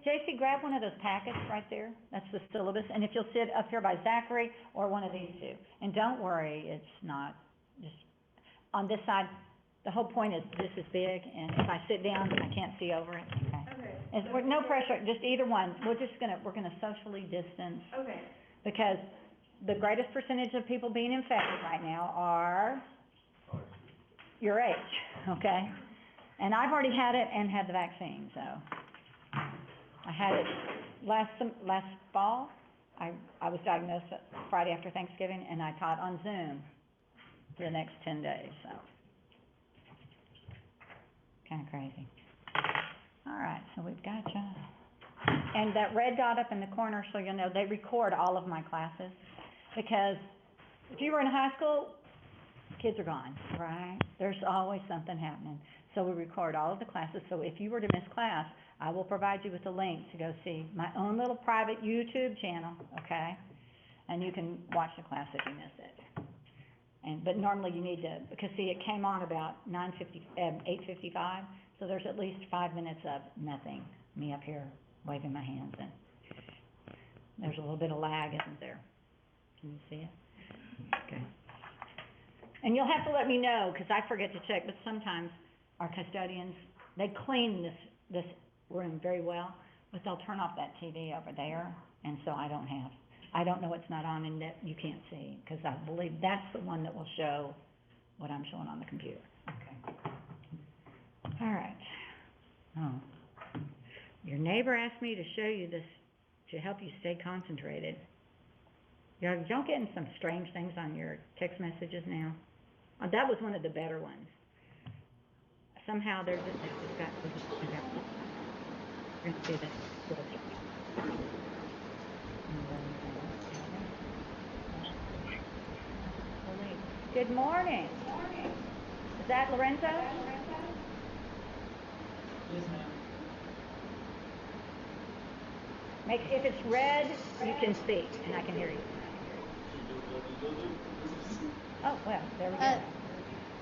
JC, grab one of those packets right there. That's the syllabus. And if you'll sit up here by Zachary or one of these two. And don't worry, it's not just on this side. The whole point is this is big, and if I sit down, I can't see over it. Okay. And no pressure, just either one. We're gonna socially distance. Okay. Because the greatest percentage of people being infected right now are your age, okay? And I've already had it and had the vaccine, so. I had it last fall. I was diagnosed Friday after Thanksgiving, and I taught on Zoom for the next 10 days, so. Kind of crazy. All right, so we've got you. And that red dot up in the corner, so you'll know, they record all of my classes, because if you were in high school, kids are gone, right? There's always something happening. So we record all of the classes, so if you were to miss class, I will provide you with a link to go see my own little private YouTube channel, okay? And you can watch the class if you miss it. But normally you need to, because see, it came on about 8:55, so there's at least 5 minutes of nothing, me up here waving my hands, and there's a little bit of lag, isn't there? Can you see it? Okay. And you'll have to let me know, because I forget to check, but sometimes our custodians, they clean this room very well, but they'll turn off that TV over there, and so I don't know it's not on and that you can't see, because I believe that's the one that will show what I'm showing on the computer. Okay. All right. Oh. Your neighbor asked me to show you this to help you stay concentrated. Y'all getting some strange things on your text messages now? That was one of the better ones. Somehow there's just, it's got, you're going to see this. Good morning. Is that Lorenzo? Yes, ma'am. If it's red, you can speak, and I can hear you. Oh, well, there we go.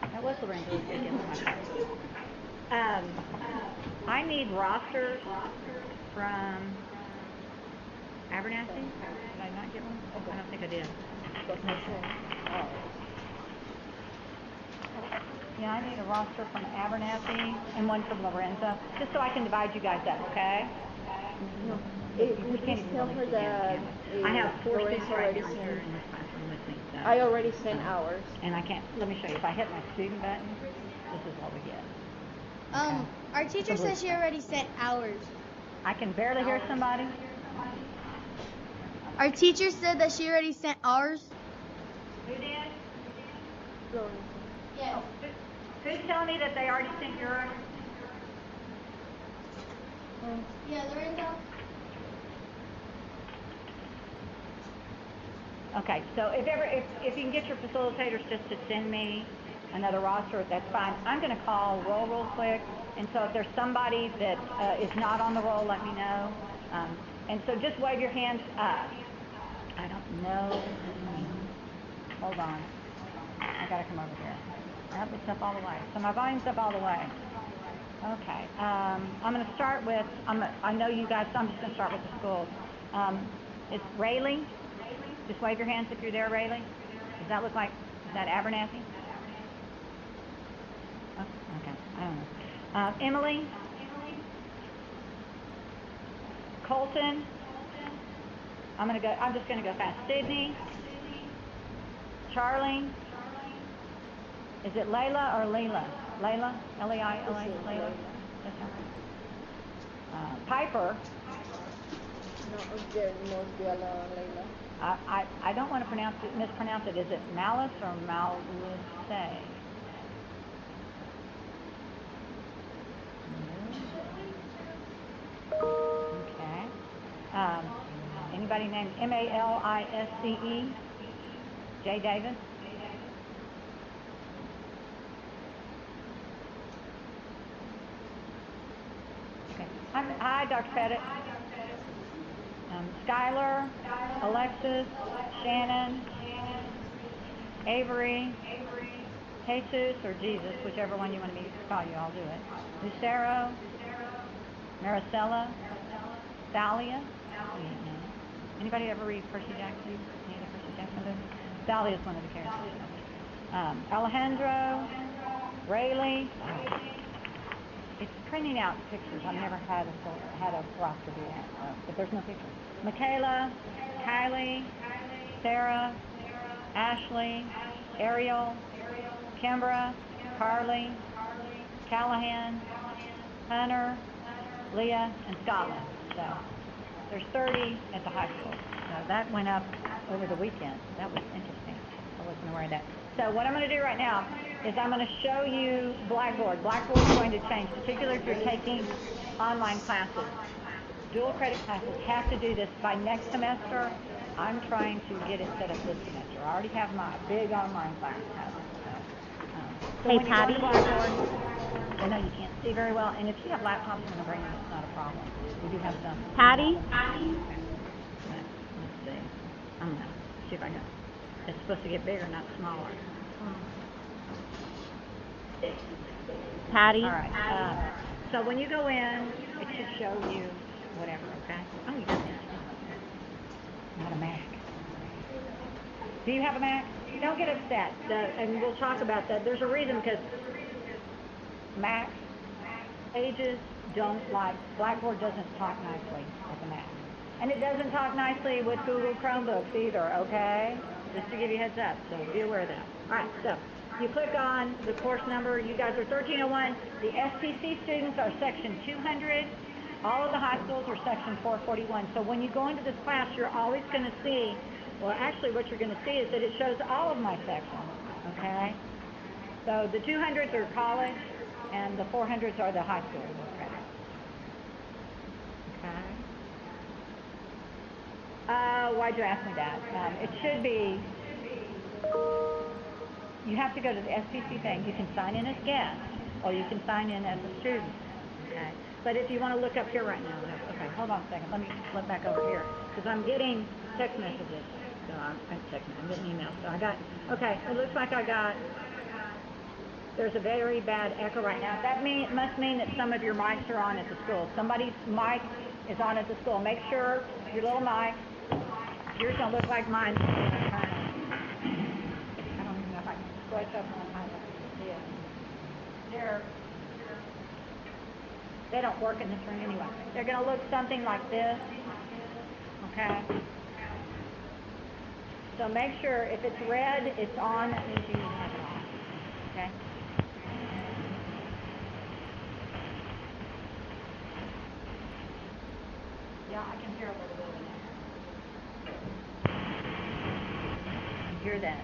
That was Lorenzo against my phone. I need rosters from Abernathy. Did I not get one? I don't think I did. Yeah, I need a roster from Abernathy and one from Lorenzo, just so I can divide you guys up, okay? No. We can't even tell really her see that I have 4 students right already now sent. here in this classroom with me, so. I already sent ours. And I can't, let me show you, if I hit my student button, this is what we get. Our teacher says she already sent ours. I can barely hear somebody. Our teacher said that she already sent ours. Who did? Yes. Who's telling me that they already sent yours? Yeah, Lorenzo. Okay, so if you can get your facilitators just to send me another roster, that's fine. I'm going to call roll real quick, and so if there's somebody that is not on the roll, let me know. And so just wave your hands up. I don't know. Hold on. I got to come over here. Nope, it's up all the way. So my volume's up all the way. Okay. I'm going to start with, I know you guys, so I'm just going to start with the schools. It's Rayleigh. Just wave your hands if you're there, Rayleigh. Does that look like, is that Abernathy? Oh, okay, I don't know. Emily? Colton? I'm just gonna go fast. Sydney? Charlie? Is it Layla or Leila? Layla? L-E-I-L-A? Layla? That's all right. Piper? No, there must be a Layla. I don't want to mispronounce it. Is it Malice or Malice? Okay. Anybody named M-A-L-I-S-C-E? Jay Davis? Okay. Hi, Dr. Pettit. Skylar, Alexis, Shannon, Avery, Jesus, or Jesus, whichever one you want me to call you, I'll do it. Lucero, Maricela, Thalia. Anybody ever read Percy Jackson? Any of the Percy Jackson books? Thalia is one of the characters. Alejandro, Rayleigh. It's printing out pictures. I've never had a roster do that, but there's no pictures. Michaela, Kylie, Sarah, Ashley, Ariel, Kimbra, Carly, Callahan, Hunter, Leah, and Scotland. So there's 30 at the high school. So that went up over the weekend. That was interesting. I wasn't aware of that. So what I'm going to do right now is I'm going to show you Blackboard. Blackboard is going to change, particularly if you're taking online classes. Dual credit classes have to do this by next semester. I'm trying to get it set up this semester. I already have my big online class. So Hey, when you go Patty. to Blackboard, I know you can't see very well, and if you have laptops, I'm going to bring them. It's not a problem. We do have some. Patty? Let's see. I'm going to see if I can. It's supposed to get bigger, not smaller. Patty? All right. So when you go in, it should show you whatever, okay? Oh, you got this. Not a Mac. Do you have a Mac? Don't get upset. And we'll talk about that. There's a reason, because Macs, Pages don't like, Blackboard doesn't talk nicely with the Mac. And it doesn't talk nicely with Google Chromebooks either, okay? Just to give you a heads up, so be aware of that. All right, so you click on the course number. You guys are 1301. The SPC students are section 200. All of the high schools are section 441. So when you go into this class, you're always going to see, well, actually what you're going to see is that it shows all of my sections, okay? So the 200s are college, and the 400s are the high school credit. Okay. Why'd you ask me that? It should be, you have to go to the SPC thing. You can sign in as guest, or you can sign in as a student, okay? But if you want to look up here right now, okay, hold on a second. Let me flip back over here, because I'm getting text messages. So I'm getting emails. So I got, okay, it looks like I got, there's a very bad echo right now. That must mean that some of your mics are on at the school. Somebody's mic is on at the school. Make sure your little mic, yours don't look like mine. I don't even know if I can scratch up on mine. Yeah. They don't work in this room anyway. They're going to look something like this. Okay? So make sure if it's red, it's on. That means you need to have it on. Okay? Yeah, I can hear a little bit of it. You hear that?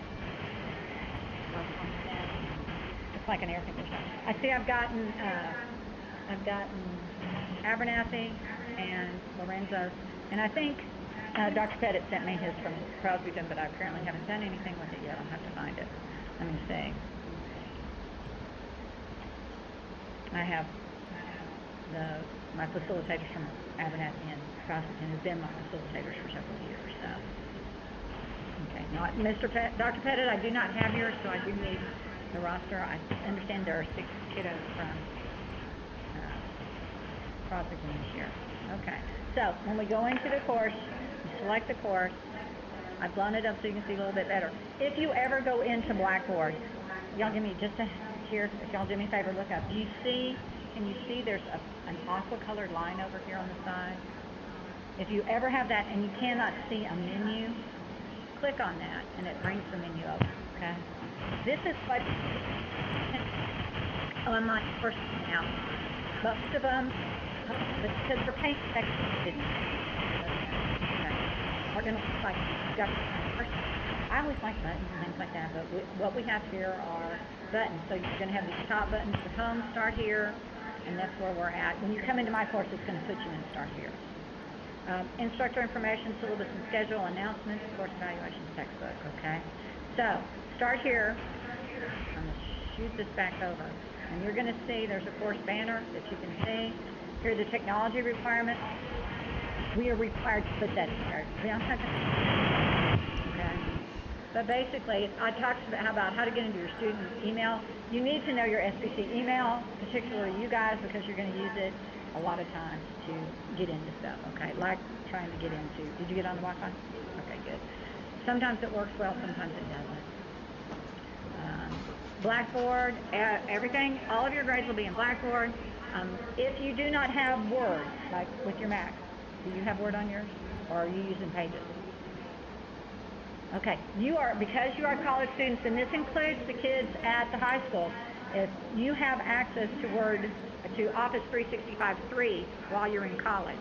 It's like an air conditioner. I see I've gotten Abernathy and Lorenzo's, and I think Dr. Pettit sent me his from Crosbyton, but I apparently haven't done anything with it yet. I'll have to find it. Let me see. I have my facilitators from Abernathy and Crosbyton who've been my facilitators for several years. So, okay. Now, Dr. Pettit, I do not have yours, so I do need the roster. I understand there are 6 kiddos from Crosbyton this year. Okay. So when we go into the course, you select the course. I've blown it up so you can see a little bit better. If you ever go into Blackboard, y'all give me just a here. If y'all do me a favor, look up. Do you see? Can you see there's an aqua-colored line over here on the side? If you ever have that and you cannot see a menu, click on that and it brings the menu over. Okay. This is what online courses now. Most of them, because they're paying section, are going to look like I always like buttons and things like that, but what we have here are buttons. So you're going to have these top buttons for home, start here, and that's where we're at. When you come into my course, it's going to put you in start here. Instructor information, syllabus and schedule, announcements, course evaluations, textbook, okay? So start here. I'm going to shoot this back over. And you're going to see there's a course banner that you can see. Here are the technology requirements. We are required to put that there. We don't have to, okay? But basically, I talked about how to get into your student email. You need to know your SPC email, particularly you guys, because you're going to use it a lot of times to get into stuff, okay? Like trying to get into, did you get on the Wi-Fi? Okay, good. Sometimes it works well, sometimes it doesn't. Blackboard, everything, all of your grades will be in Blackboard. If you do not have Word, like with your Mac, do you have Word on yours, or are you using Pages? Okay, because you are college students, and this includes the kids at the high school, if you have access to Office 365 free while you're in college.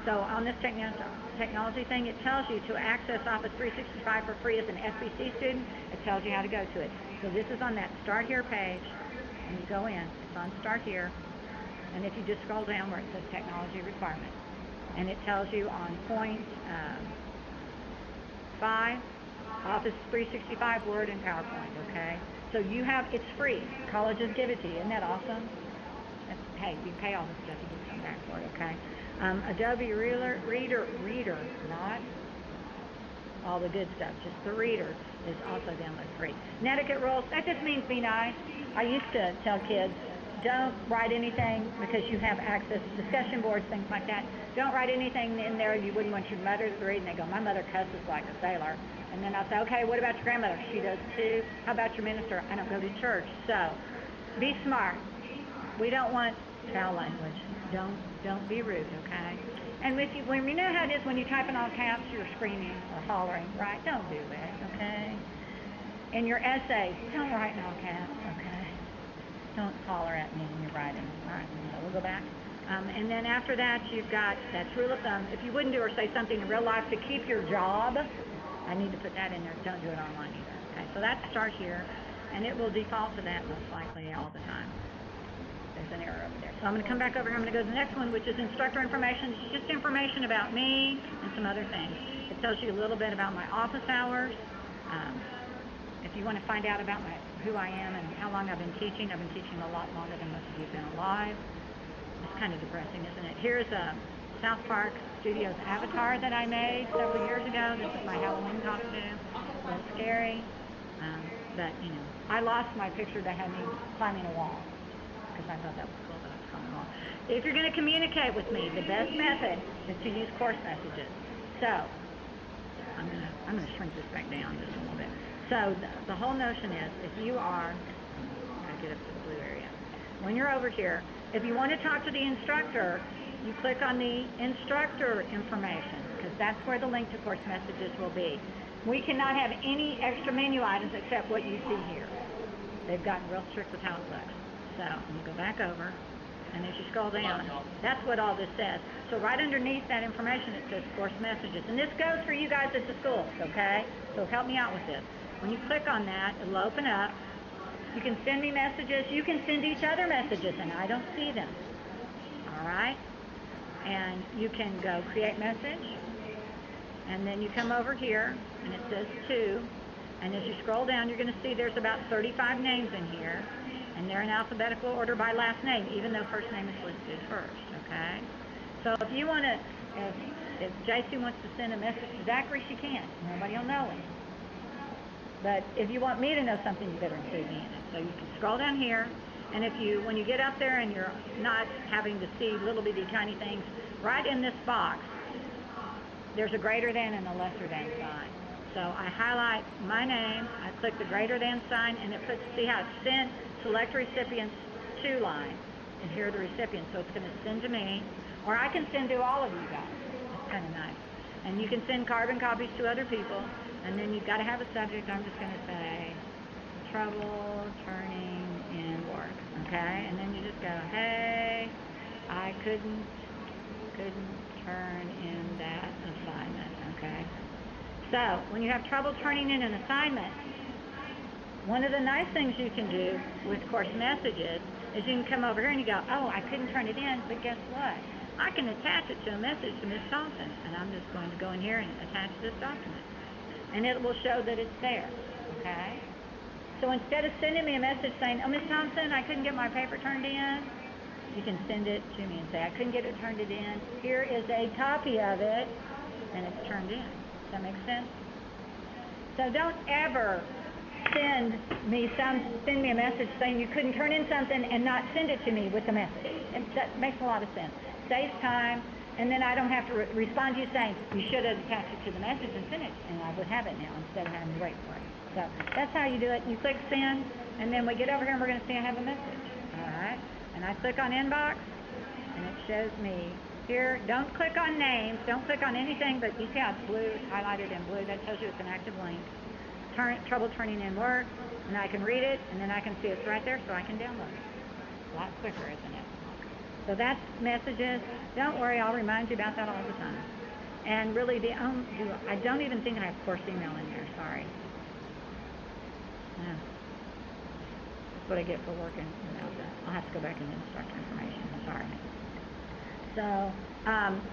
So on this technology thing, it tells you to access Office 365 for free as an SBC student. It tells you how to go to it. So this is on that Start Here page, and you go in. It's on Start Here, and if you just scroll down where it says Technology Requirements, and it tells you on point 5, Office 365, Word, and PowerPoint, okay? So it's free. Colleges give it to you. Isn't that awesome? Hey, you pay all this stuff, you get something back for it, okay? Adobe Reader, not all the good stuff, just the Reader is also download free. Netiquette rules, that just means be nice. I used to tell kids, don't write anything because you have access to discussion boards, things like that. Don't write anything in there you wouldn't want your mother to read. And they go, my mother cusses like a sailor. And then I'll say, okay, what about your grandmother? She does too. How about your minister? I don't go to church. So be smart. We don't want foul language. Don't be rude, okay? And when you know how it is when you type in all caps, you're screaming or hollering, right? Don't do that, okay? In your essays, don't write in all caps, okay? Don't holler at me when you're writing. All right, so we'll go back. And then after that, you've got that's rule of thumb. If you wouldn't do or say something in real life to keep your job, I need to put that in there. Don't do it online either. Okay, so that starts here, and it will default to that most likely all the time. There's an error over there. So I'm going to come back over here. I'm going to go to the next one, which is instructor information. It's just information about me and some other things. It tells you a little bit about my office hours. If you want to find out about who I am and how long I've been teaching a lot longer than most of you have been alive. It's kind of depressing, isn't it? Here's a South Park Studios avatar that I made several years ago. This is my Halloween costume. A little scary. But, I lost my picture that had me climbing a wall because I thought that was cool that I was climbing a wall. If you're going to communicate with me, the best method is to use course messages. So, I'm going to shrink this back down just a little bit. So the whole notion is, if you are, I'll get up to the blue area. When you're over here, if you want to talk to the instructor, you click on the instructor information, because that's where the link to course messages will be. We cannot have any extra menu items except what you see here. They've gotten real strict with how it looks. So you go back over, and as you scroll down, that's what all this says. So right underneath that information, it says course messages. And this goes for you guys at the schools, okay? So help me out with this. When you click on that, it'll open up. You can send me messages. You can send each other messages, and I don't see them. All right? And you can go create message, and then you come over here, and it says to, and as you scroll down, you're going to see there's about 35 names in here, and they're in alphabetical order by last name, even though first name is listed first, okay? So if you want to, if JC wants to send a message to Zachary, she can. Nobody will know him. But if you want me to know something, you better include me in it. So you can scroll down here, and when you get up there and you're not having to see little bitty tiny things, right in this box, there's a greater than and a lesser than sign. So I highlight my name, I click the greater than sign, and it puts, see how it's sent, select recipients to line, and here are the recipients. So it's going to send to me, or I can send to all of you guys. That's kind of nice. And you can send carbon copies to other people. And then you've got to have a subject. I'm just going to say, trouble turning in work, okay? And then you just go, hey, I couldn't turn in that assignment, okay? So when you have trouble turning in an assignment, one of the nice things you can do with course messages is you can come over here and you go, oh, I couldn't turn it in, but guess what? I can attach it to a message to Ms. Thompson, and I'm just going to go in here and attach this document. And it will show that it's there, okay? So instead of sending me a message saying, oh, Ms. Thompson, I couldn't get my paper turned in, you can send it to me and say, I couldn't get it turned in. Here is a copy of it, and it's turned in. Does that make sense? So don't ever send me a message saying you couldn't turn in something and not send it to me with the message. And that makes a lot of sense. saves time, and then I don't have to respond to you saying, you should have attached it to the message and sent it, and I would have it now instead of having to wait for it. So that's how you do it. You click send, and then we get over here and we're going to see I have a message. All right? And I click on inbox, and it shows me here. Don't click on names. Don't click on anything, but you see how it's blue, it's highlighted in blue. That tells you it's an active link. Trouble turning in work, and I can read it, and then I can see it's right there, so I can download it. A lot quicker, isn't it? So that's messages. Don't worry, I'll remind you about that all the time. And really, I don't even think I have course email in there. Sorry. Yeah. That's what I get for working without that. I'll have to go back and instructor information. Sorry. So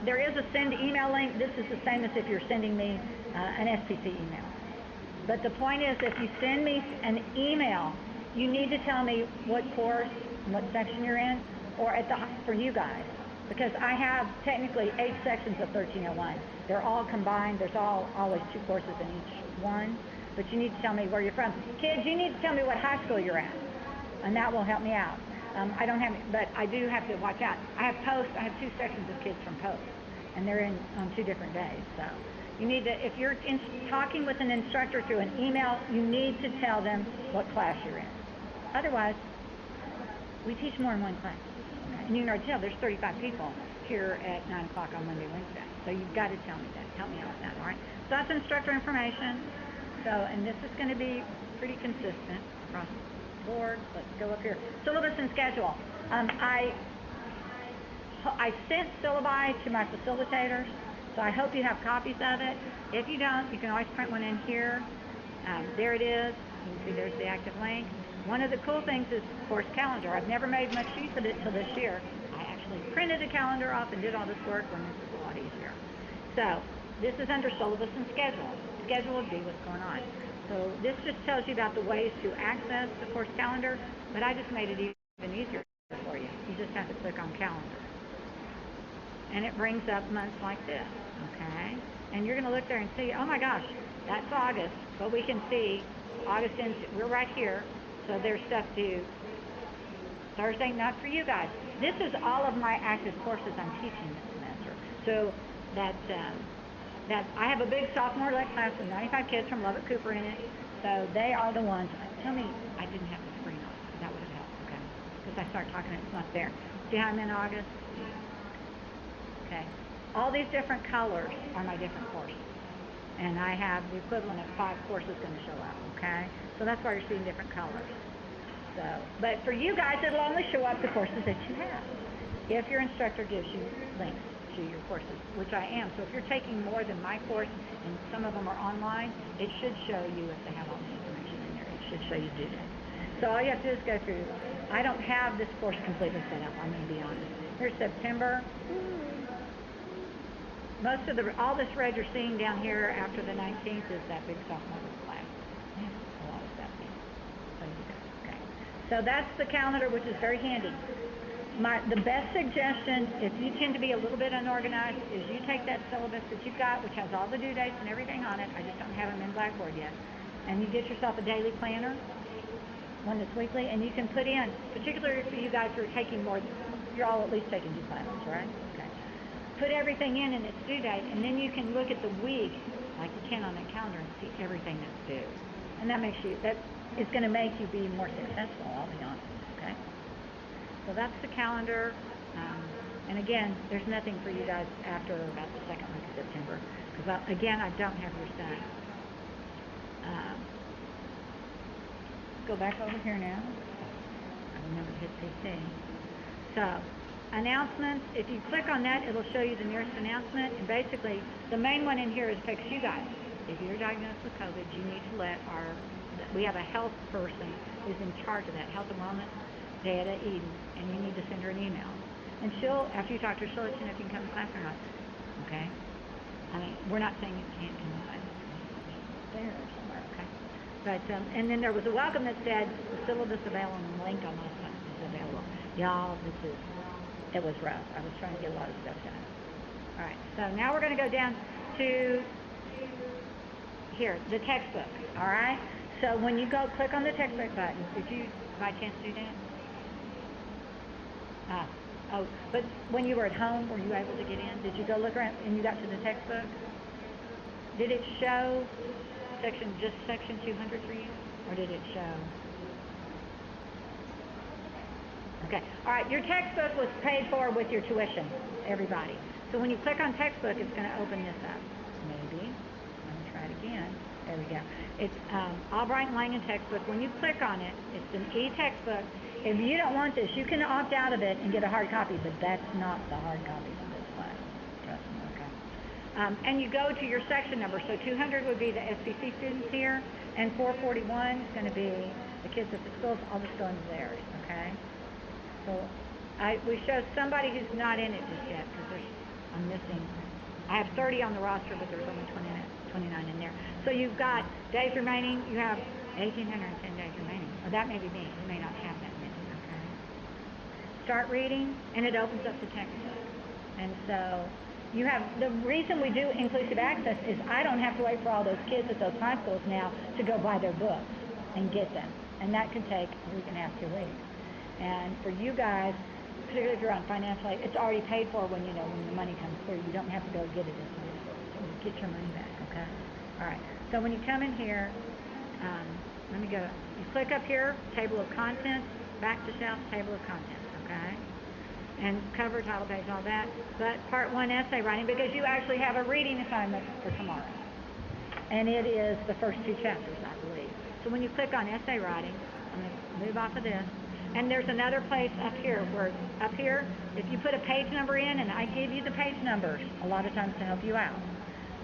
there is a send email link. This is the same as if you're sending me an SPC email. But the point is, if you send me an email, you need to tell me what course and what section you're in, or for you guys, because I have technically 8 sections of 1301. They're all combined. There's always 2 courses in each one, but you need to tell me where you're from. Kids, you need to tell me what high school you're at, and that will help me out. I don't have, but I do have to watch out. I have 2 sections of kids from post, and they're on 2 different days, so. You need to, if you're talking with an instructor through an email, you need to tell them what class you're in. Otherwise, we teach more in one class. Okay? And you can already tell there's 35 people here at 9 o'clock on Monday, Wednesday. So you've got to tell me that. Help me out with that, all right? So that's instructor information. So, and this is going to be pretty consistent across the board. Let's go up here. Syllabus and schedule. I sent syllabi to my facilitators. So I hope you have copies of it. If you don't, you can always print one in here. There it is. You can see there's the active link. One of the cool things is course calendar. I've never made much use of it until this year. I actually printed a calendar off and did all this work when this is a lot easier. So this is under syllabus and schedule. Schedule would be what's going on. So this just tells you about the ways to access the course calendar, but I just made it even easier for you. You just have to click on calendar. And it brings up months like this, okay? And you're going to look there and see, oh my gosh, that's August. But we can see August ends, we're right here, so there's stuff due Thursday, not for you guys. This is all of my active courses I'm teaching this semester. So that I have a big sophomore-led class with 95 kids from Lubbock Cooper in it. So they are the ones. Tell me I didn't have the screen on. That would have helped, okay? Because I start talking, it's not there. See how I'm in August? Okay. All these different colors are my different courses. And I have the equivalent of 5 courses going to show up, okay? So that's why you're seeing different colors. So, but for you guys, it'll only show up the courses that you have. If your instructor gives you links to your courses, which I am. So if you're taking more than my course, and some of them are online, it should show you if they have all the information in there. It should show you due date. So all you have to do is go through. I don't have this course completely set up, I'm going to be honest. Here's September. Most of all this red you're seeing down here after the 19th is that big sophomore class. Yeah, a lot of stuff. Okay. So that's the calendar, which is very handy. The best suggestion, if you tend to be a little bit unorganized, is you take that syllabus that you've got, which has all the due dates and everything on it. I just don't have them in Blackboard yet. And you get yourself a daily planner, one that's weekly, and you can put in, particularly for you guys who are taking more, you're all at least taking 2 classes, right? Okay. Put everything in its due date, and then you can look at the week, like you can on that calendar, and see everything that's due. And that is going to make you be more successful, I'll be honest, okay? So that's the calendar. And again, there's nothing for you guys after about the 2nd week of September, because again, I don't have yours done. Go back over here now. I remember to hit PC. So, announcements, if you click on that, it'll show you the nearest announcement, and basically the main one in here affects you guys. If you're diagnosed with COVID, you need to let we have a health person who's in charge of that, health and wellness, Data Eden, and you need to send her an email. And after you talk to her, she'll let you know if you can come to class or not, okay? I mean, we're not saying you can't come to class. There somewhere, okay? But, and then there was a welcome that said, the syllabus available, and the link on last time is available. Y'all, it was rough. I was trying to get a lot of stuff done. All right, so now we're going to go down to here, the textbook, all right? So when you go click on the textbook button, did you by chance do that? Oh, but when you were at home, were you able to get in? Did you go look around and you got to the textbook? Did it show just section 200 for you? Or did it show? Okay, all right, your textbook was paid for with your tuition, everybody. So when you click on textbook, it's going to open this up. Maybe. Let me try it again. There we go. It's Albright and Langan textbook. When you click on it, it's an e-textbook. If you don't want this, you can opt out of it and get a hard copy, but that's not the hard copy for this class. Trust me, okay? And you go to your section number. So 200 would be the SBC students here, and 441 is going to be the kids at the schools. I'll just go into theirs, okay? So we show somebody who's not in it just yet because I'm missing. I have 30 on the roster, but there's only 29 in there. So you've got days remaining. You have 1,810 days remaining. Or that may be me. You may not have that many. Okay. Start reading, and it opens up the textbook. And so you have the reason we do inclusive access is I don't have to wait for all those kids at those high schools now to go buy their books and get them, and that can take a week and a half, 2 weeks. And for you guys, particularly if you're on financial aid, it's already paid for when the money comes through. You don't have to go get it at the school. So you get your money back, okay? All right. So when you come in here, let me go. You click up here, table of contents, back to shelf, table of contents, okay? And cover, title page, all that. But part 1 essay writing, because you actually have a reading assignment for tomorrow. And it is the first 2 chapters, I believe. So when you click on essay writing, I'm going to move off of this. And there's another place up here where, if you put a page number in, and I give you the page numbers a lot of times to help you out,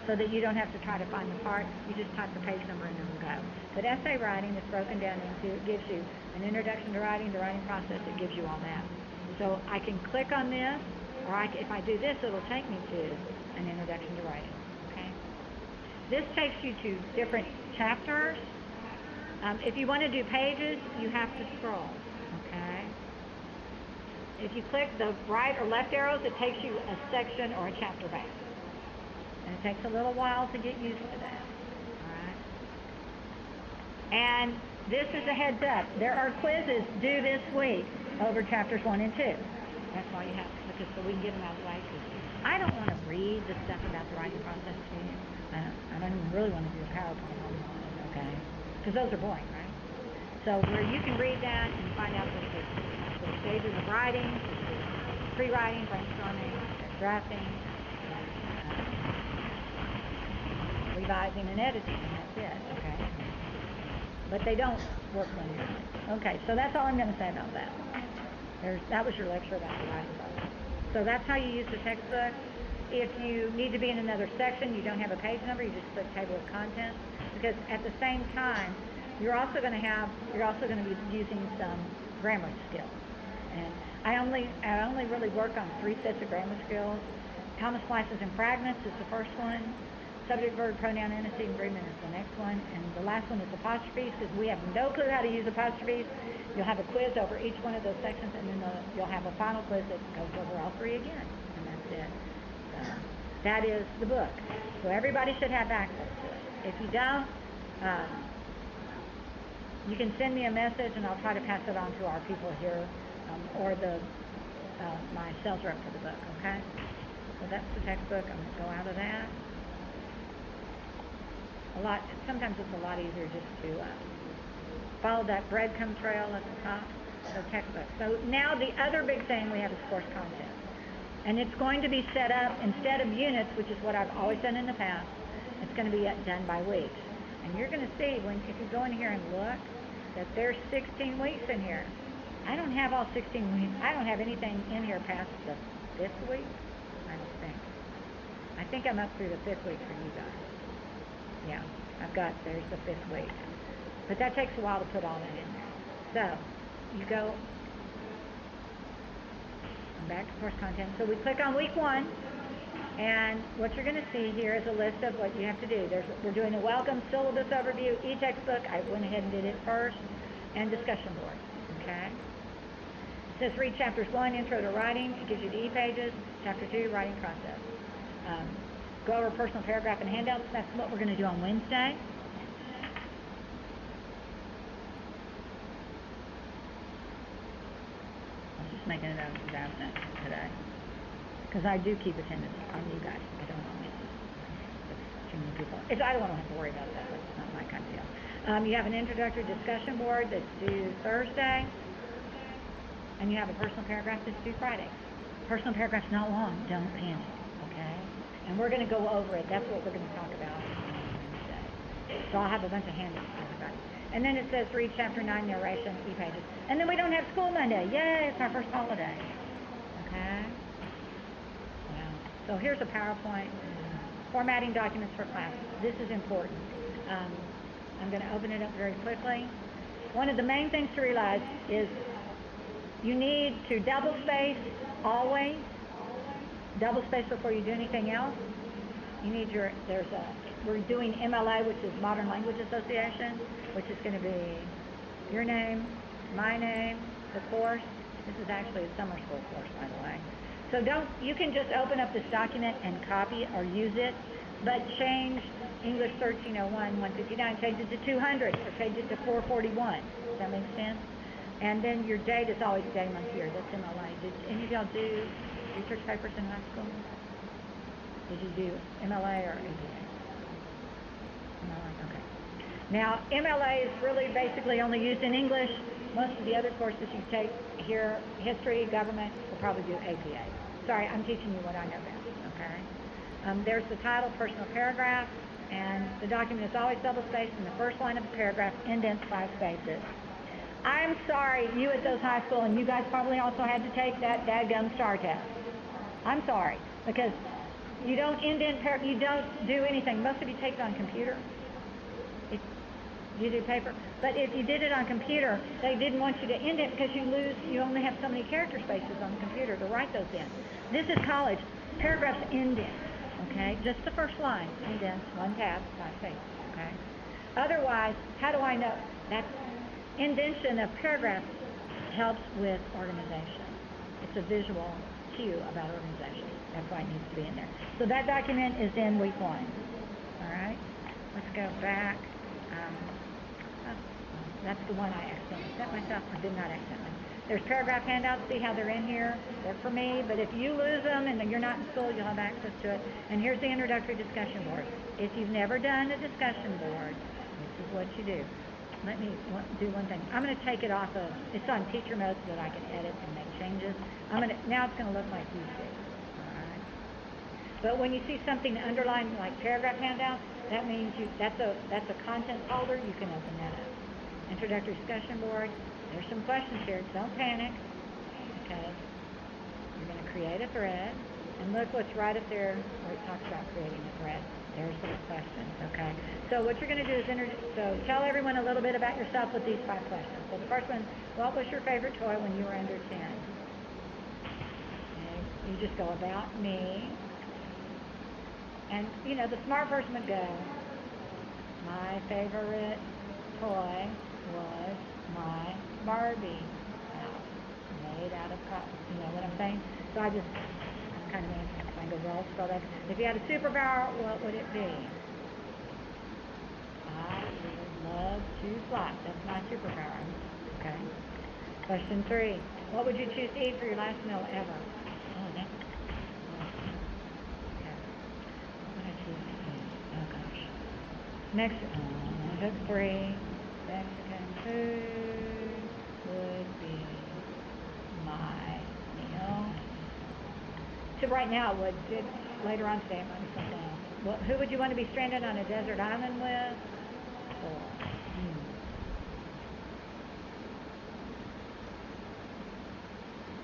so that you don't have to try to find the part, you just type the page number and it'll go. But essay writing is broken down into, it gives you an introduction to writing, the writing process, it gives you all that. So I can click on this, or if I do this, it'll take me to an introduction to writing, okay? This takes you to different chapters. If you want to do pages, you have to scroll. Okay. If you click the right or left arrows, it takes you a section or a chapter back. And it takes a little while to get used to that. All right. And this is a heads up. There are quizzes due this week over chapters 1 and 2. That's why you have to, so we can get them out of the way. I don't want to read the stuff about the writing process to you. I don't even really want to do a PowerPoint on it, okay? Because those are boring, right? So where you can read that and find out what the stages of writing, pre-writing, brainstorming, drafting, revising and editing, and that's it, okay? But they don't work linearly. Okay, so that's all I'm going to say about that. That was your lecture about the writing process. So that's how you use the textbook. If you need to be in another section, you don't have a page number, you just click table of contents, because at the same time, you're also going to be using some grammar skills. And I only really work on 3 sets of grammar skills. Comma splices and fragments is the first one. Subject, verb, pronoun, antecedent, agreement is the next one. And the last one is apostrophes, because we have no clue how to use apostrophes. You'll have a quiz over each one of those sections, and then you'll have a final quiz that goes over all 3 again. And that's it. So that is the book. So everybody should have access to it. If you don't, you can send me a message, and I'll try to pass it on to our people here, or my sales rep for the book, okay? So that's the textbook. I'm going to go out of that. Sometimes it's a lot easier just to follow that breadcrumb trail at the top. So textbook. So now the other big thing we have is course content. And it's going to be set up, instead of units, which is what I've always done in the past, it's going to be done by weeks. And you're going to see, if you go in here and look, that there's 16 weeks in here. I don't have all 16 weeks. I don't have anything in here past the 5th week, I don't think. I think I'm up through the 5th week for you guys. Yeah, there's the 5th week. But that takes a while to put all that in there. So, you go, I'm back to course content. So we click on week 1. And what you're going to see here is a list of what you have to do. We're doing a welcome, syllabus overview, e-textbook. I went ahead and did it first, and discussion board. Okay? It says read chapters 1, intro to writing. It gives you the e-pages. Chapter 2, writing process. Go over personal paragraph and handouts. That's what we're going to do on Wednesday. I'll just making a note he's absent today. Because I do keep attendance on you guys. I don't always. It's too many people. I don't have to worry about that. That's not my kind of deal. You have an introductory discussion board that's due Thursday. And you have a personal paragraph that's due Friday. Personal paragraph's not long. Don't panic, okay? And we're going to go over it. That's what we're going to talk about on Wednesday. So I'll have a bunch of handouts for everybody. And then it says read chapter 9 narration, e-pages. And then we don't have school Monday. Yay, it's our first holiday. Okay? Wow. So here's a PowerPoint. Formatting documents for classes. This is important. I'm going to open it up very quickly. One of the main things to realize is you need to double space always. Double space before you do anything else. You need we're doing MLA, which is Modern Language Association, which is going to be your name, my name, the course. This is actually a summer school course, by the way. So you can just open up this document and copy or use it, but change English 1301, 159, change it to 200, or change it to 441. Does that make sense? And then your date is always day, month, year. That's MLA. Did any of y'all do research papers in high school? Did you do MLA or APA? MLA, okay. Now, MLA is really basically only used in English. Most of the other courses you take here, history, government, will probably do APA. Sorry, I'm teaching you what I know best, okay? There's the title, personal paragraph, and the document is always double-spaced, and the first line of the paragraph indents 5 spaces. I'm sorry, you at those high school, and you guys probably also had to take that dadgum STAR test. I'm sorry, because you don't indent, you don't do anything. Most of you take it on computer. You do paper. But if you did it on computer, they didn't want you to indent because you only have so many character spaces on the computer to write those in. This is college. Paragraphs indent, okay? Just the first line indents, 1 tab, 5 spaces, okay? Otherwise, how do I know? That's indentation of paragraphs helps with organization. It's a visual cue about organization. That's why it needs to be in there. So that document is in week 1. All right? Let's go back. That's the one I accidentally sent myself, or did not accidentally. There's paragraph handouts. See how they're in here? They're for me, but if you lose them and you're not in school, you'll have access to it. And here's the introductory discussion board. If you've never done a discussion board, this is what you do. Let me do one thing. I'm going to take it off of, it's on teacher notes so that I can edit and make changes. Now it's going to look like you see. All right. But when you see something underlined like paragraph handouts, that means that's a content folder. You can open that up. Introductory discussion board. There's some questions here. Don't panic, because you're going to create a thread. And look what's right up there where it talks about creating a thread. There's those questions, okay? So what you're going to do is tell everyone a little bit about yourself with these 5 questions. So the first one, what was your favorite toy when you were under 10? Okay, you just go about me. And, the smart person would go, my favorite toy was my Barbie house made out of cotton. You know what I'm saying? So I'm kind of answering. So I go, well, spell that. If you had a superpower, what would it be? I would love to fly. That's my superpower. Okay. Question 3. What would you choose to eat for your last meal ever? Oh, that's okay. What would I choose to eat? Oh, gosh. That's 3. Mexican food would be my meal. So right now, later on today, it might be something else. Well, who would you want to be stranded on a desert island with?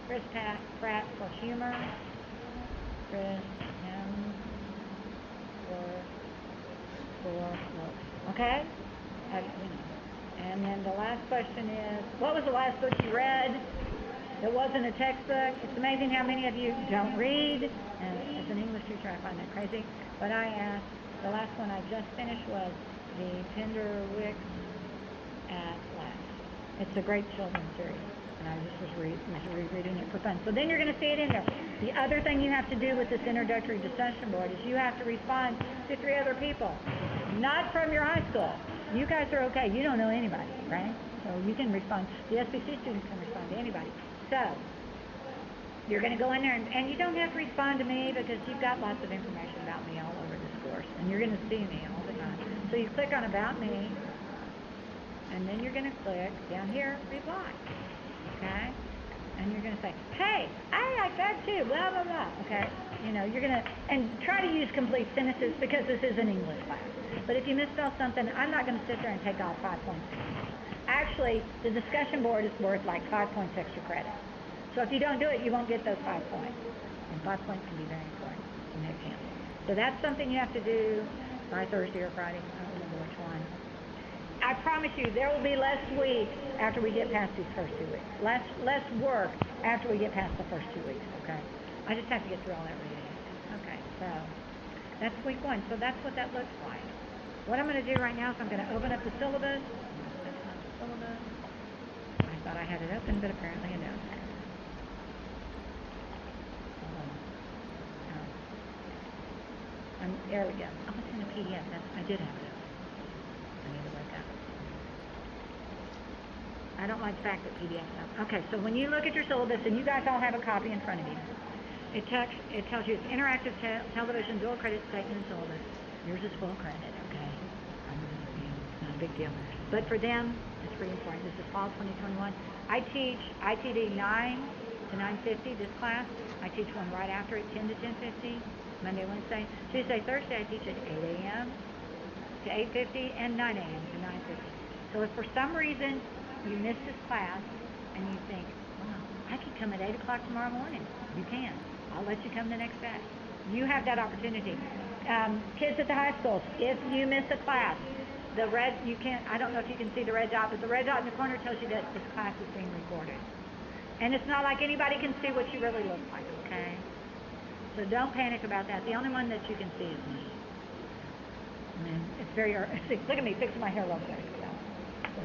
Chris Pratt for humor. Chris Hemsworth for looks. Okay? And then the last question is, what was the last book you read that wasn't a textbook? It's amazing how many of you don't read. And as an English teacher, I find that crazy. But I asked, the last one I just finished was The Tenderwicks at Last. It's a great children's series. And I just was rereading it for fun. So then you're going to see it in there. The other thing you have to do with this introductory discussion board is you have to respond to 3 other people. Not from your high school. You guys are okay. You don't know anybody, right? So you can respond. The SBC students can respond to anybody. So You're going to go in there, and you don't have to respond to me because you've got lots of information about me all over this course, and you're going to see me all the time. So you click on About Me, and then you're going to click down here, Reply, okay? And you're going to say, hey, I like that too, blah, blah, blah, okay? You know, you're going to, and try to use complete sentences because this is an English class. But if you misspell something, I'm not going to sit there and take off 5 points. Actually, the discussion board is worth like 5 points extra credit. So if you don't do it, you won't get those 5 points. And 5 points can be very important in the exam. So that's something you have to do by Thursday or Friday. I don't remember which one. I promise you, there will be less weeks after we get past these first 2 weeks. Less work after we get past the first 2 weeks, okay? I just have to get through all that reading. Okay, so that's week 1. So that's what that looks like. What I'm going to do right now is I'm going to open up the syllabus. That's not the syllabus. I thought I had it open, but apparently I don't. There we go. Oh, it's in a PDF. I did have it. I need to wake up. I don't like the fact that PDF's up. Okay, so when you look at your syllabus, and you guys all have a copy in front of you, it tells you it's interactive television, dual credit statement, and syllabus. Yours is full credit, okay? It's not a big deal. But for them, it's pretty important. This is fall 2021. I teach ITD 9 to 9:50 this class. I teach one right after at 10 to 10:50. Monday, Wednesday, Tuesday, Thursday, I teach at 8 a.m. to 8:50 and 9 a.m. to 9:50. So if for some reason you miss this class and you think, well, I could come at 8 o'clock tomorrow morning, you can. I'll let you come the next day. You have that opportunity. Kids at the high schools, if you miss a class, the red, you can't, I don't know if you can see the red dot, but the red dot in the corner tells you that this class is being recorded. And it's not like anybody can see what you really look like, okay? So don't panic about that. The only one that you can see is me. I mean, it's very, look at me fixing my hair real quick. So,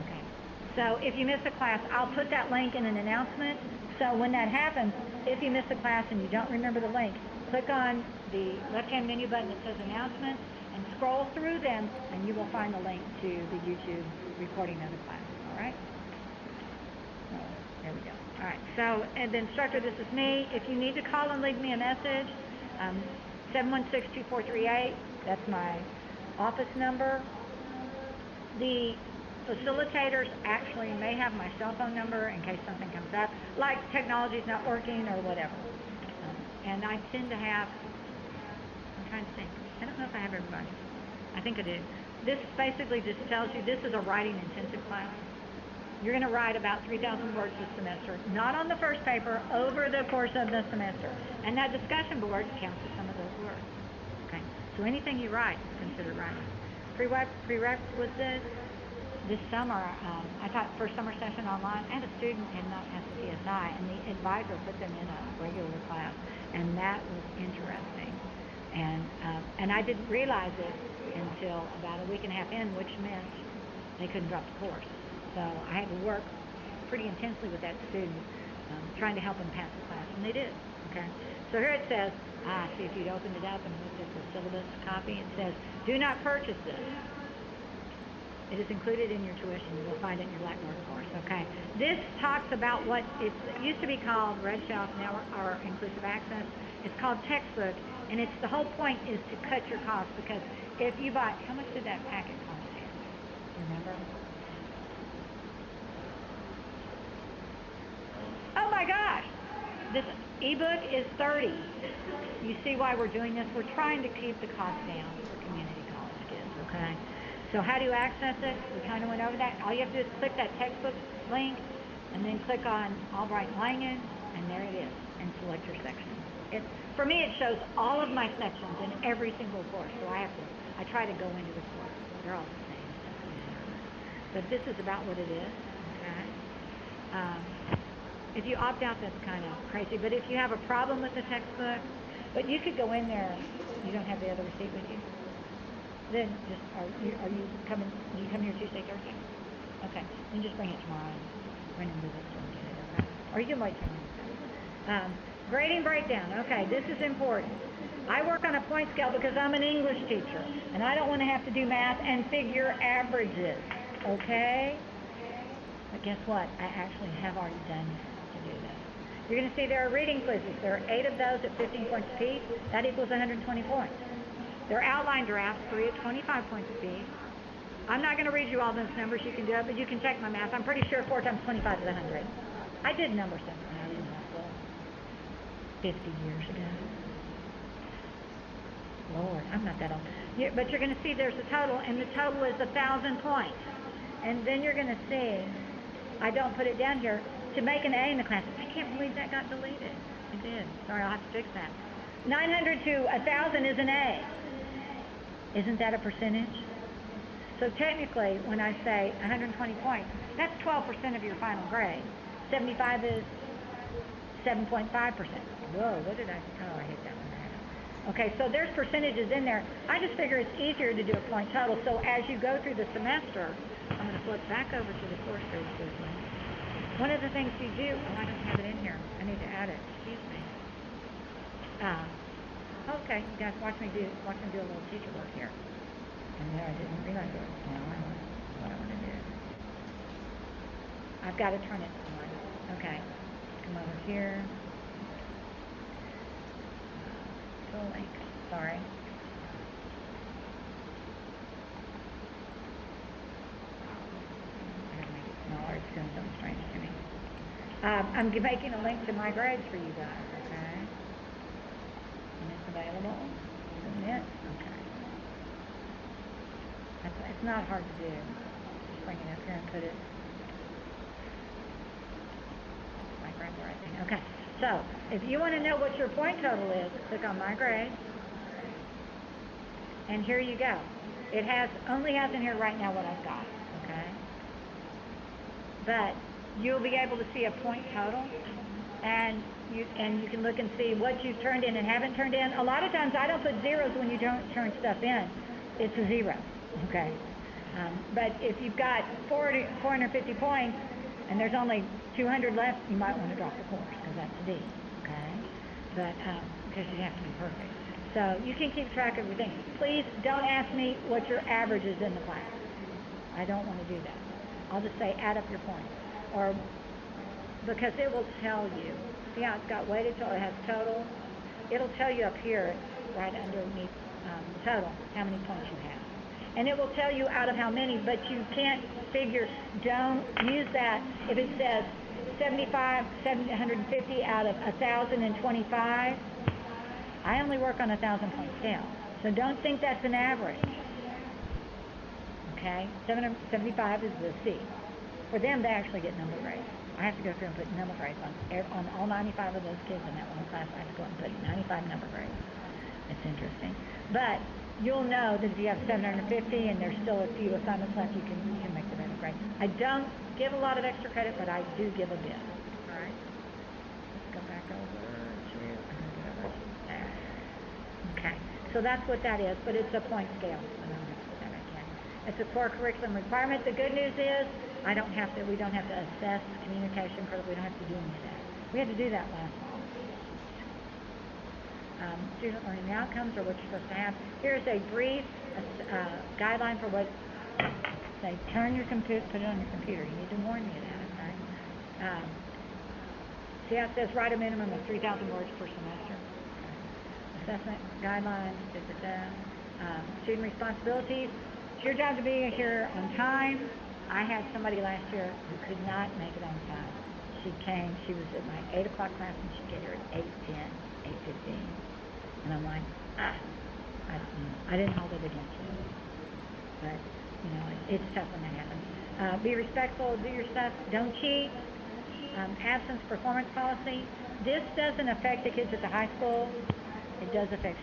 okay. So if you miss a class, I'll put that link in an announcement. So when that happens, if you miss a class and you don't remember the link, click on the left-hand menu button that says Announcements and scroll through them, and you will find the link to the YouTube recording of the class. All right? So there we go. All right. So, and the instructor, this is me. If you need to call and leave me a message, 716-2438. That's my office number. The facilitators actually may have my cell phone number in case something comes up, like technology's not working or whatever. And I tend to have, I'm trying to think, I don't know if I have everybody. I think I do. This basically just tells you this is a writing intensive class. You're going to write about 3,000 words this semester, not on the first paper, over the course of the semester. And that discussion board counts as some of those words. Okay? So anything you write is considered writing. Prerequisites. This summer, I taught first summer session online. I had a student had not passed the TSI, and the advisor put them in a regular class, and that was interesting. And I didn't realize it until about a week and a half in, which meant they couldn't drop the course. So I had to work pretty intensely with that student, trying to help them pass the class, and they did. Okay. So here it says, see if you'd opened it up and looked at the syllabus copy, it says, do not purchase this. It is included in your tuition. You will find it in your Latin Word course. Okay. This talks about what it used to be called Red Shelf, now or Inclusive Access. It's called textbook, and it's the whole point is to cut your costs, because if you buy, how much did that packet cost you? Remember? Oh my gosh! This ebook is $30. You see why we're doing this? We're trying to keep the cost down for community college kids, okay? So how do you access it? We kind of went over that. All you have to do is click that textbook link, and then click on Albright and Langen, and there it is, and select your section. For me, it shows all of my sections in every single course, so I try to go into the course. They're all the same stuff. But this is about what it is, okay? If you opt out, that's kind of crazy. But if you have a problem with the textbook, but you could go in there, you don't have the other receipt with you, then just, are you coming, you come here Tuesday, Thursday? Okay, then just bring it tomorrow and bring it to the store and get it, okay? Or you can wait till Wednesday. Grading breakdown, okay, this is important. I work on a point scale because I'm an English teacher, and I don't want to have to do math and figure averages, okay? But guess what? I actually have already done this to do this. You're going to see there are reading quizzes. There are 8 of those at 15 points apiece. That equals 120 points. There are outline drafts, 3 at 25 points apiece. I'm not going to read you all those numbers. You can do it, but you can check my math. I'm pretty sure 4 times 25 is 100. I did number Cincinnati in high school 50 years ago. Lord, I'm not that old. But you're going to see there's a total, and the total is 1,000 points. And then you're going to see, I don't put it down here, to make an A in the class. I can't believe that got deleted. It did. Sorry, I'll have to fix that. 900 to 1,000 is an A. Isn't that a percentage? So technically, when I say 120 points, that's 12% of your final grade. 75 is 7.5%. Whoa, what did I, oh, I hit that one. Okay, so there's percentages in there. I just figure it's easier to do a point total. So as you go through the semester, I'm going to flip back over to the course grade quickly. One of the things you do, oh, I don't have it in here. I need to add it. Excuse me. Okay, you guys watch me do a little teacher work here. And there, I didn't realize it. Now I know what I want to do. I've got to turn it on. Okay, come over here. Link. Sorry. I gotta make it smaller. It's doing something strange to me. I'm making a link to my grades for you guys, okay? And it's available. Submit. Okay. It's not hard to do. Just bring it up here and put it like right there, I think. Okay. So, if you want to know what your point total is, click on My Grades. And here you go. It only has in here right now what I've got, okay? But you'll be able to see a point total, and you can look and see what you've turned in and haven't turned in. A lot of times I don't put zeros when you don't turn stuff in. It's a 0, okay? But if you've got 450 points, and there's only 200 left, you might want to drop the course because that's a D, okay? But because you have to be perfect. So you can keep track of everything. Please don't ask me what your average is in the class. I don't want to do that. I'll just say add up your points, or because it will tell you. See how it's got weighted till it has total? It'll tell you up here, right underneath total, how many points you have. And it will tell you out of how many, but you can't figure, don't use that. If it says 750 out of 1,025, I only work on 1,000 point scale. So don't think that's an average. Okay? 775 is the C. For them, they actually get number grades. I have to go through and put number grades on all 95 of those kids in that one class. I have to go and put 95 number grades. It's interesting. But you'll know that if you have 750 and there's still a few assignments left, you can make the better grade. I don't give a lot of extra credit, but I do give a bit. All right? Let's go back over to, I'm going to get over to that. Okay. So that's what that is, but it's a point scale. I don't have to put that back in. It's a core curriculum requirement. The good news is we don't have to assess communication because we don't have to do any of that. We had to do that last fall. Student learning outcomes are what you're supposed to have. Here's a brief guideline for what they turn your computer, put it on your computer. You need to warn me of that, okay? See how it says write a minimum of 3,000 words per semester. Okay. Assessment guidelines. Student responsibilities. It's your job to be here on time. I had somebody last year who could not make it on time. She was at my 8 o'clock class and she got here at 8:10, 8:15. And I'm like, I didn't hold it against her. But, it's tough when that happens. Be respectful, do your stuff, don't cheat. Absence performance policy. This doesn't affect the kids at the high school. It does affect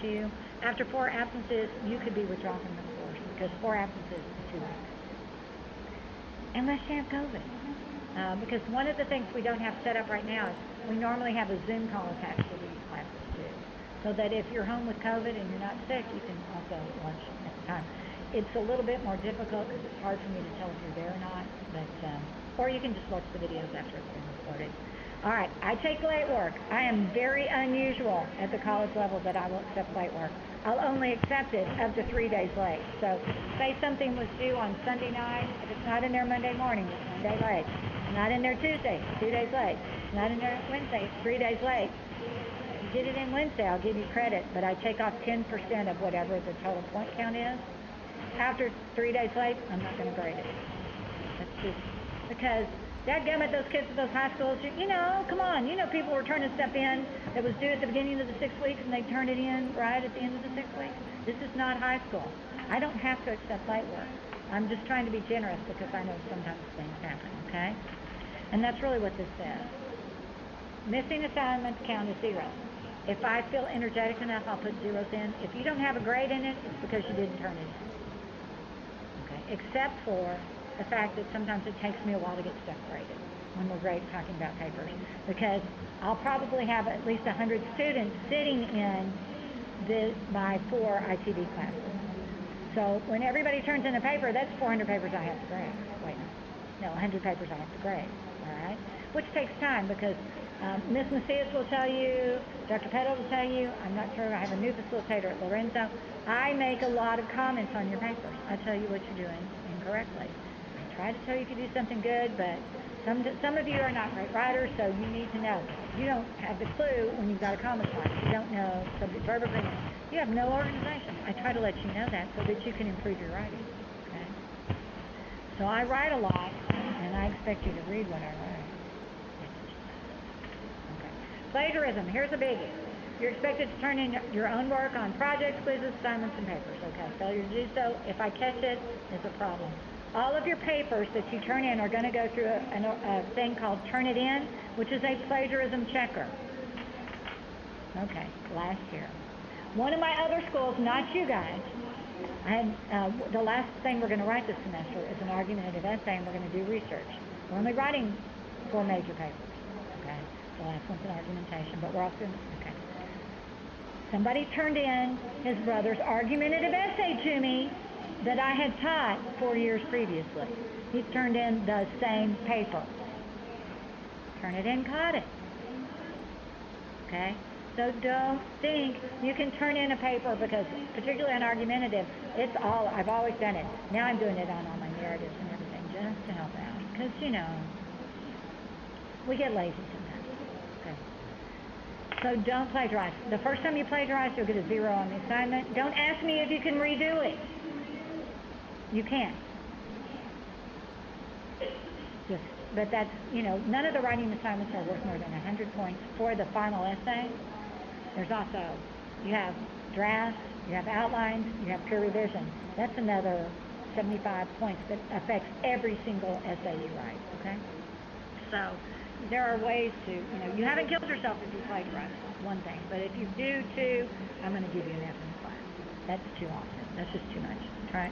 you. After 4 absences, you could be withdrawn from the course because 4 absences is too late. Unless you have COVID. Because one of the things we don't have set up right now is we normally have a Zoom call attached to these classes too. So that if you're home with COVID and you're not sick, you can also watch at the time. It's a little bit more difficult because it's hard for me to tell if you're there or not. But or you can just watch the videos after it's been recorded. All right, I take late work. I am very unusual at the college level that I will accept late work. I'll only accept it up to 3 days late. So say something was due on Sunday night. If it's not in there Monday morning, it's 1 day late. It's not in there Tuesday, 2 days late. not in there Wednesday, it's 3 days late. If you get it in Wednesday, I'll give you credit, but I take off 10% of whatever the total point count is. After 3 days late, I'm not going to grade it. That's just because dadgummit, those kids at those high schools, you know, come on, you know people were turning stuff in that was due at the beginning of the 6 weeks and they turned it in right at the end of the 6 weeks. This is not high school. I don't have to accept late work. I'm just trying to be generous because I know sometimes things happen, okay? And that's really what this says. Missing assignments count as zero. If I feel energetic enough, I'll put zeros in. If you don't have a grade in it, it's because you didn't turn it in. Okay? Except for the fact that sometimes it takes me a while to get stuff graded when we're talking about papers. Because I'll probably have at least 100 students sitting in my 4 ITD classes. So when everybody turns in a paper, that's 400 papers I have to grade. Wait, no, 100 papers I have to grade, all right? Which takes time because Ms. Macias will tell you, Dr. Petto will tell you, I'm not sure, I have a new facilitator at Lorenzo. I make a lot of comments on your papers. I tell you what you're doing incorrectly. I try to tell you if you do something good, but some of you are not great writers, so you need to know. You don't have the clue when you've got a comment line. You don't know subject verb agreement. You have no organization. I try to let you know that so that you can improve your writing. Okay? So I write a lot, and I expect you to read what I write. Okay. Plagiarism. Here's a biggie. You're expected to turn in your own work on projects, quizzes, assignments, and papers. Okay. Failure to do so, if I catch it, is a problem. All of your papers that you turn in are going to go through a thing called Turnitin, which is a plagiarism checker. Okay, last year. One of my other schools, not you guys, I had the last thing we're going to write this semester is an argumentative essay, and we're going to do research. We're only writing 4 major papers. Okay, the last one's an argumentation, but we're also okay. Somebody turned in his brother's argumentative essay to me that I had taught 4 years previously. He turned in the same paper. Turnitin caught it. Okay? So don't think you can turn in a paper because, particularly on argumentative, it's all, I've always done it. Now I'm doing it on all my narratives and everything just to help out. Because, you know, we get lazy sometimes. Okay? So don't plagiarize. The first time you plagiarize, you'll get a 0 on the assignment. Don't ask me if you can redo it. You can't. But that's, you know, none of the writing assignments are worth more than 100 points for the final essay. There's also, you have drafts, you have outlines, you have peer revision. That's another 75 points that affects every single essay you write, okay? So there are ways to, you know, you haven't killed yourself if you plagiarize, one thing. But if you do too, I'm going to give you an F in the class. That's too often. That's just too much, right?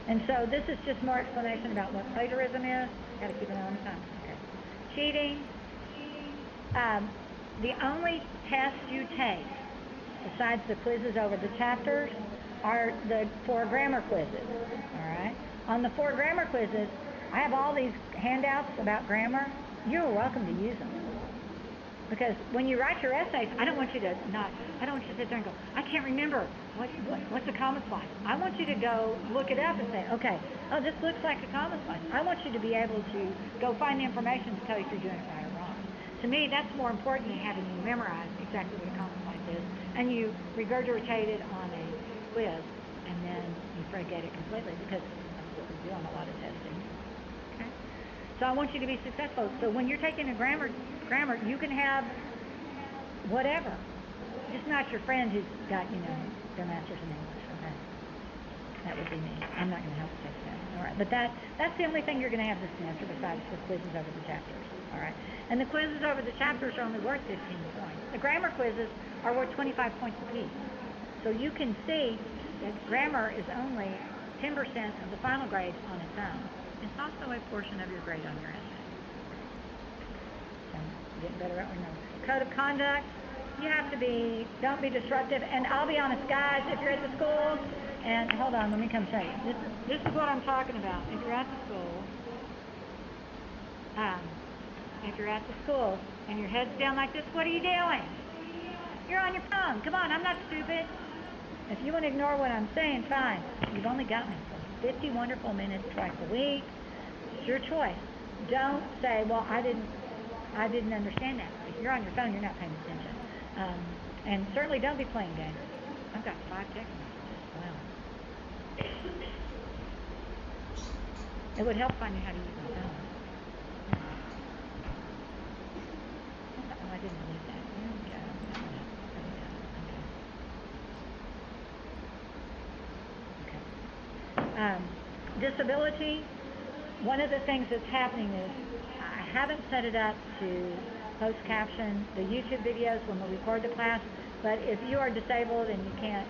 And so this is just more explanation about what plagiarism is. Got to keep an eye on the time. Okay. Cheating. The only tests you take, besides the quizzes over the chapters, are the 4 grammar quizzes. All right. On the 4 grammar quizzes, I have all these handouts about grammar. You're welcome to use them. Because when you write your essays, I don't want you to sit there and go, I can't remember what's a comma splice. I want you to go look it up and say, okay, oh, this looks like a comma splice. I want you to be able to go find the information to tell you if you're doing it right or wrong. To me, that's more important than having you memorize exactly what a comma splice is, and you regurgitate it on a quiz, and then you forget it completely, because that's what we do on a lot of testing. Okay? So I want you to be successful. So when you're taking a grammar, you can have whatever. Just not your friend who's got, you know, their master's in English, okay? That would be me. I'm not going to help you take that. All right. But that's the only thing you're going to have this semester besides the quizzes over the chapters. All right. And the quizzes over the chapters are only worth 15 points. The grammar quizzes are worth 25 points apiece. So you can see that grammar is only 10% of the final grade on its own. It's also a portion of your grade on your essay. So getting better at what code of conduct. You have to don't be disruptive. And I'll be honest, guys, if you're at the schools, and hold on, let me come show you. This is what I'm talking about. If you're at the school, and your head's down like this, what are you doing? You're on your phone. Come on, I'm not stupid. If you want to ignore what I'm saying, fine. You've only got me for 50 wonderful minutes twice a week. It's your choice. Don't say, well, I didn't I didn't understand that. If you're on your phone, you're not paying attention. And certainly don't be playing games. I've got 5 text messages. Wow. It would help finding how to use my phone. Oh, I didn't delete that. There we go. There we go. Okay. Disability, one of the things that's happening is I haven't set it up to post caption the YouTube videos when we record the class, but if you are disabled and you can't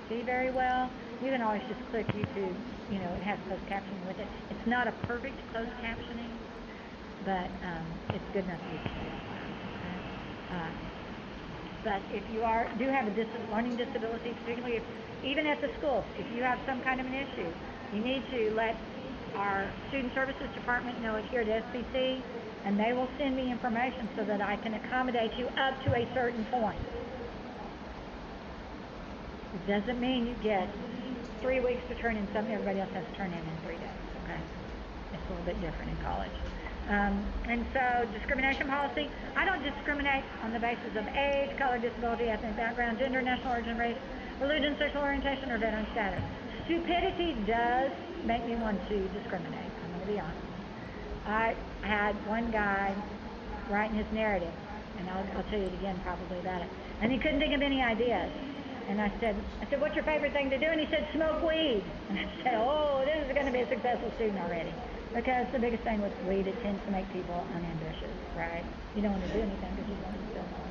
see very well, you can always just click YouTube, it has closed captioning with it. It's not a perfect closed captioning, but it's good enough to use for the class, okay? But if you do have a learning disability, particularly even at the schools, if you have some kind of an issue, you need to let our Student Services Department know it here at SBC, and they will send me information so that I can accommodate you up to a certain point. It doesn't mean you get 3 weeks to turn in something everybody else has to turn in 3 days, okay? It's a little bit different in college. And so discrimination policy, I don't discriminate on the basis of age, color, disability, ethnic background, gender, national origin, race, religion, sexual orientation, or veteran status. Stupidity does make me want to discriminate, I'm going to be honest. I had one guy writing his narrative, and I'll tell you it again probably about it, and he couldn't think of any ideas. And I said, what's your favorite thing to do? And he said, smoke weed. And I said, oh, this is going to be a successful student already. Because the biggest thing with weed, it tends to make people unambitious, right? You don't want to do anything because you want to feel more.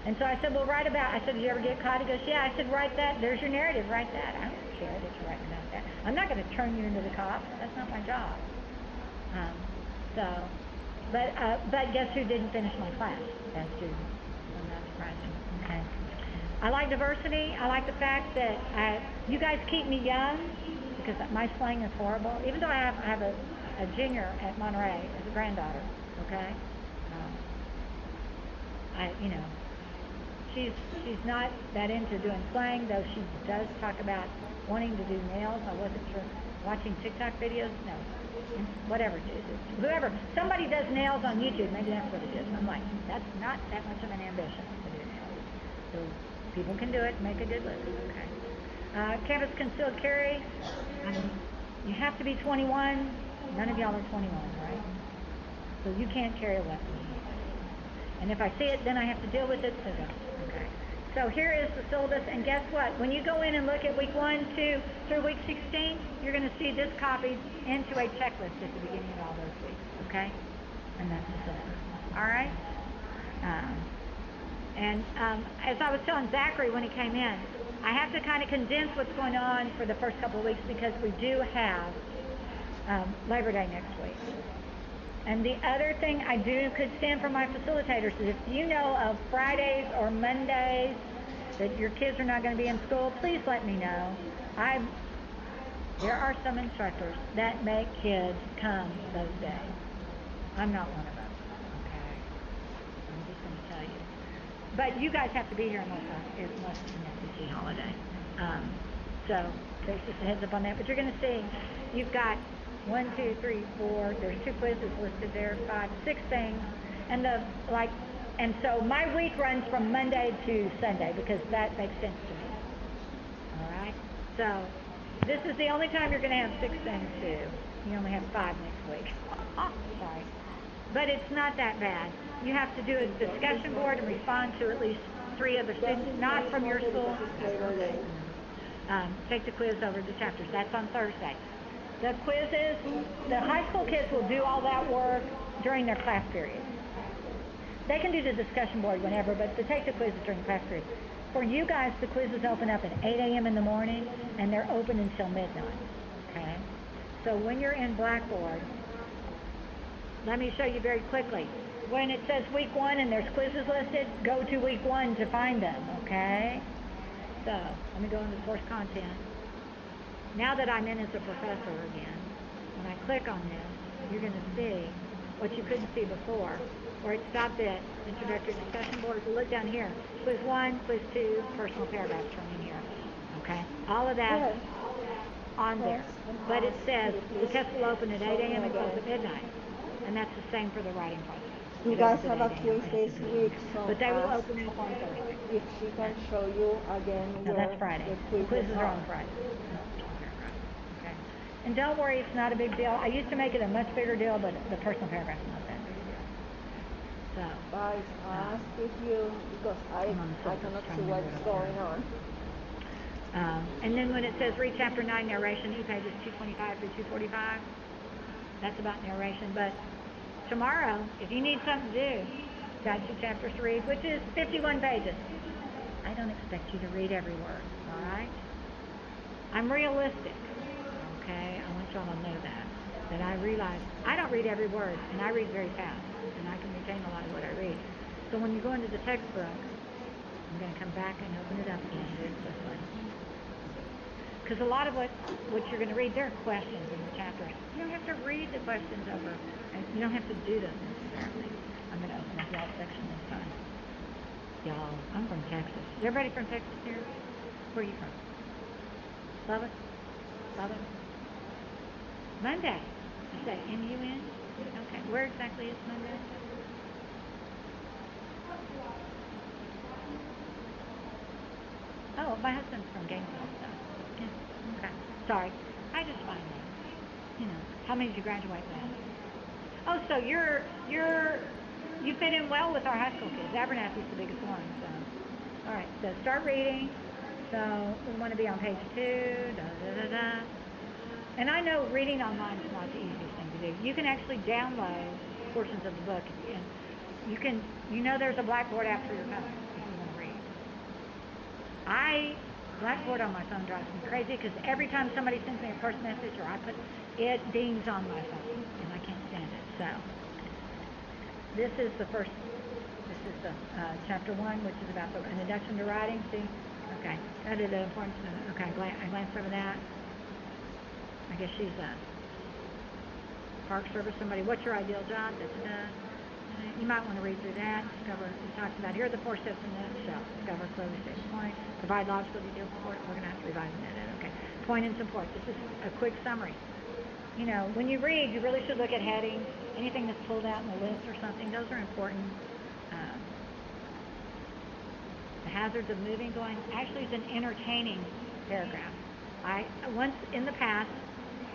And so I said, well, write about, I said, did you ever get caught? He goes, yeah. I said, write that. There's your narrative. Write that. I don't care that you're writing about that. I'm not going to turn you into the cops. That's not my job. But guess who didn't finish my class? That student. So not surprising. Okay. I like diversity. I like the fact that you guys keep me young because my slang is horrible. Even though I have a junior at Monterey as a granddaughter, okay? She's not that into doing slang, though she does talk about wanting to do nails. I wasn't sure. Watching TikTok videos? No. Whatever it is. Somebody does nails on YouTube, maybe that's what it is. I'm like, that's not that much of an ambition to do nails. So people can do it, make a good living, okay? Campus concealed carry, you have to be 21. None of y'all are 21, right? So you can't carry a weapon. And if I see it, then I have to deal with it, so don't. Okay. So here is the syllabus, and guess what? When you go in and look at week 1, 2, through week 16, you're going to see this copied into a checklist at the beginning of all those weeks, okay? And that's the syllabus, all right? As I was telling Zachary when he came in, I have to kind of condense what's going on for the first couple of weeks because we do have Labor Day next week. And the other thing I could stand for my facilitators is if you know of Fridays or Mondays that your kids are not going to be in school, please let me know. There are some instructors that make kids come those days. I'm not one of them, okay? I'm just going to tell you. But you guys have to be here unless it's an SEC holiday. So there's just a heads up on that. But you're going to see, you've got 1, 2, 3, 4. There's 2 quizzes listed there, 5, 6 things, and so my week runs from Monday to Sunday because that makes sense to me. All right. So this is the only time you're going to have 6 things to do. You only have 5 next week. Sorry, but it's not that bad. You have to do a discussion board and respond to at least 3 other students, not from your school. Take the quiz over the chapters. That's on Thursday. The quizzes, the high school kids will do all that work during their class period. They can do the discussion board whenever, but to take the quizzes during class period. For you guys, the quizzes open up at 8 a.m. in the morning, and they're open until midnight, okay? So when you're in Blackboard, let me show you very quickly. When it says week 1 and there's quizzes listed, go to week 1 to find them, okay? So let me go into course content. Now that I'm in as a professor again, when I click on this, you're going to see what you couldn't see before, where it stopped at introductory discussion board. If you look down here, quiz 1, quiz 2, personal paragraphs from in here. Okay? All of that on there. But it says the test will open at 8 a.m. and close at midnight. And that's the same for the writing process. You It guys opens have at a 8 quiz a.m. this week, so But they will ask open up on Thursday. if she can show you again No, where that's Friday. the The quizzes quizzes are on Friday. Okay. And don't worry, it's not a big deal. I used to make it a much bigger deal, but the personal paragraph's not that big a deal. So, Guys, ask if you, because I I'm on the syllabus, cannot trying see to remember what's what I'm going on. and then when it says read chapter 9 narration, pages 225 through 245, that's about narration. But tomorrow, if you need something to do, got you chapter 3, which is 51 pages. I don't expect you to read every word, all right? I'm realistic, okay? I want y'all to know that I realize I don't read every word, and I read very fast, and I can retain a lot of what I read. So when you go into the textbook, I'm going to come back and open it up again, do it this way. Because a lot of what you're going to read, there are questions in the chapters. You don't have to read the questions over, and you don't have to do those necessarily. I'm going to open up y'all's section this time. Y'all, I'm from Texas. Is everybody from Texas here? Where are you from? Lubbock? Lubbock? Monday. Is that M-U-N? Okay. Where exactly is Monday? Oh, my husband's from Gainesville, so. Yeah. Okay. Sorry. I just find that. You know, how many did you graduate with? Oh, so you fit in well with our high school kids. Abernathy's the biggest one, so. All right, so start reading. So we want to be on page 2, da-da-da-da. And I know reading online is not the easiest thing to do. You can actually download portions of the book, and there's a blackboard after your phone if you want to read. Blackboard on my phone drives me crazy because every time somebody sends me a first message or it dings on my phone, and I can't stand it. So this is the chapter 1, which is about an introduction to writing. See? Okay. Study the importance of, okay, I glanced over that. I guess she's a park service somebody. What's your ideal job? You might want to read through that. Discover, it talks about, here are the 4 steps in a nutshell. Discover, clearly state the point. Provide logical detailed support. We're going to have to revise that. Okay. Point and support. This is a quick summary. You know, when you read, you really should look at headings. Anything that's pulled out in the list or something, those are important. The hazards of moving, going, actually it's an entertaining paragraph. Once in the past,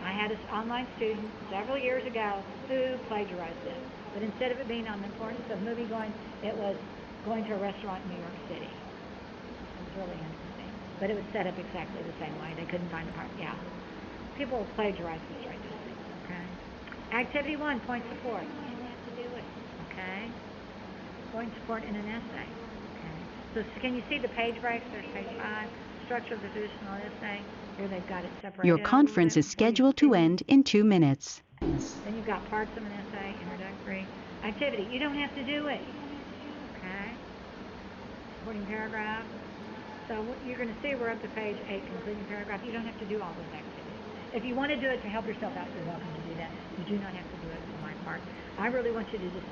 I had an online student several years ago who plagiarized this. But instead of it being on the importance of movie going, it was going to a restaurant in New York City. It was really interesting. But it was set up exactly the same way. They couldn't find the part. Yeah. People plagiarize this right these things, okay? Activity 1, point support. You didn't have to do it, okay? Point support in an essay, okay? So can you see the page breaks? There's page 5. Structure of the traditional essay. Here they've got it separated. Your conference is scheduled to end in 2 minutes. Then you've got parts of an essay, introductory. Activity. You don't have to do it, okay? Supporting paragraph. So what you're going to see, we're up to page 8, concluding paragraph. You don't have to do all those activities. If you want to do it to help yourself out, you're welcome to do that. You do not have to do it for my part. I really want you to just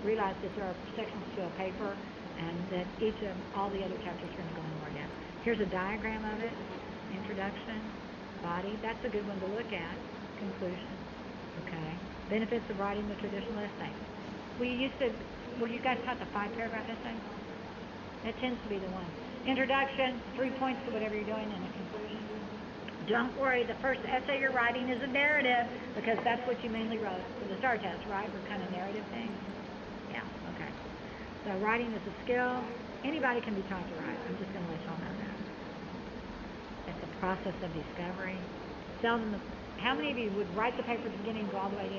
realize that there are sections to a paper and that all the other chapters are going to go in more depth. Here's a diagram of it. Introduction, body. That's a good one to look at. Conclusion. Okay. Benefits of writing the traditional essay. Were you guys taught the 5-paragraph essay? That tends to be the one. Introduction, 3 points to whatever you're doing, and a conclusion. Don't worry, the first essay you're writing is a narrative because that's what you mainly wrote for the STAR test, right? What kind of narrative things? Yeah, okay. So writing is a skill. Anybody can be taught to write. I'm just going to let y'all know that. It's a process of discovery. How many of you would write the paper at the beginning and go all the way to the end?